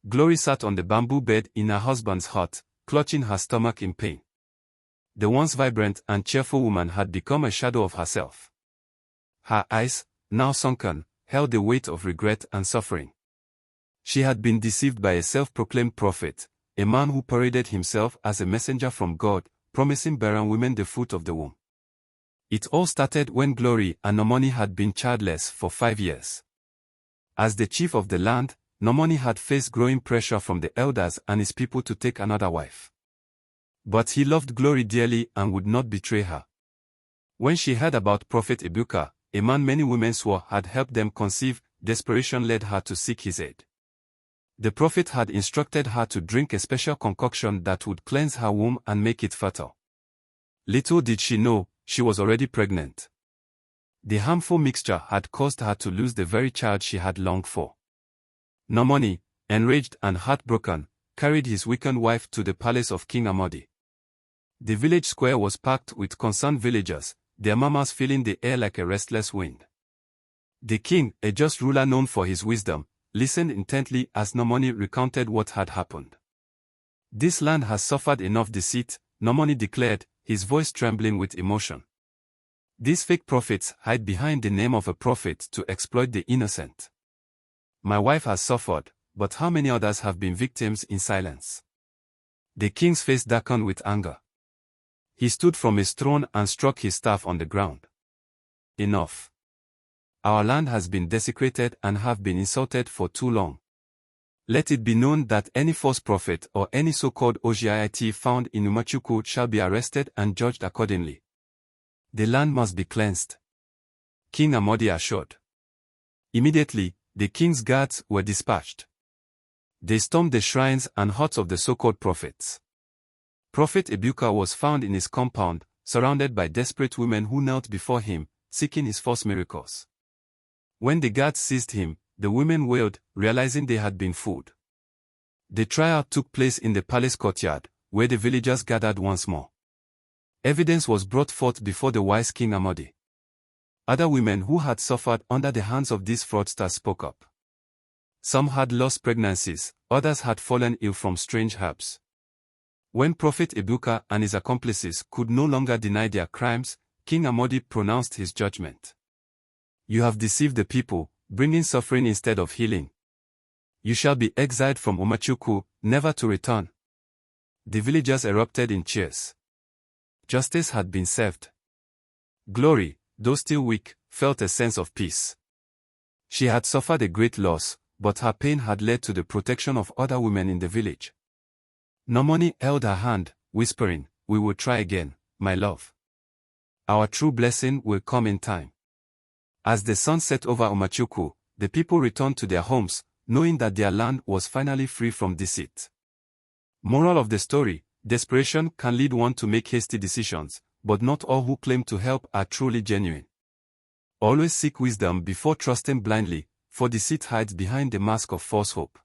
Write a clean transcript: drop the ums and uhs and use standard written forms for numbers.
Glory sat on the bamboo bed in her husband's hut, clutching her stomach in pain. The once vibrant and cheerful woman had become a shadow of herself. Her eyes, now sunken, held the weight of regret and suffering. She had been deceived by a self-proclaimed prophet, a man who paraded himself as a messenger from God, promising barren women the fruit of the womb. It all started when Glory and Nnamani had been childless for 5 years. As the chief of the land, Nnamani had faced growing pressure from the elders and his people to take another wife. But he loved Glory dearly and would not betray her. When she heard about Prophet Ebuka, a man many women swore had helped them conceive, desperation led her to seek his aid. The prophet had instructed her to drink a special concoction that would cleanse her womb and make it fertile. Little did she know, she was already pregnant. The harmful mixture had caused her to lose the very child she had longed for. Nnamani, enraged and heartbroken, carried his weakened wife to the palace of King Amadi. The village square was packed with concerned villagers, their mamas filling the air like a restless wind. The king, a just ruler known for his wisdom, listened intently as Nnamani recounted what had happened. This land has suffered enough deceit, Nnamani declared, his voice trembling with emotion. These fake prophets hide behind the name of a prophet to exploit the innocent. My wife has suffered, but how many others have been victims in silence? The king's face darkened with anger. He stood from his throne and struck his staff on the ground. Enough. Our land has been desecrated and have been insulted for too long. Let it be known that any false prophet or any so-called Osi Ite found in Umuchukwu shall be arrested and judged accordingly. The land must be cleansed, King Amadi assured. Immediately, the king's guards were dispatched. They stormed the shrines and huts of the so-called prophets. Prophet Ebuka was found in his compound, surrounded by desperate women who knelt before him, seeking his false miracles. When the guards seized him, the women wailed, realizing they had been fooled. The trial took place in the palace courtyard, where the villagers gathered once more. Evidence was brought forth before the wise King Amadi. Other women who had suffered under the hands of these fraudsters spoke up. Some had lost pregnancies, others had fallen ill from strange herbs. When Prophet Ebuka and his accomplices could no longer deny their crimes, King Amadi pronounced his judgment. You have deceived the people, bringing suffering instead of healing. You shall be exiled from Umuchukwu, never to return. The villagers erupted in cheers. Justice had been served. Glory, though still weak, felt a sense of peace. She had suffered a great loss, but her pain had led to the protection of other women in the village. Nnamani held her hand, whispering, "We will try again, my love. Our true blessing will come in time." As the sun set over Umuchukwu, the people returned to their homes, knowing that their land was finally free from deceit. Moral of the story: desperation can lead one to make hasty decisions, but not all who claim to help are truly genuine. Always seek wisdom before trusting blindly, for deceit hides behind the mask of false hope.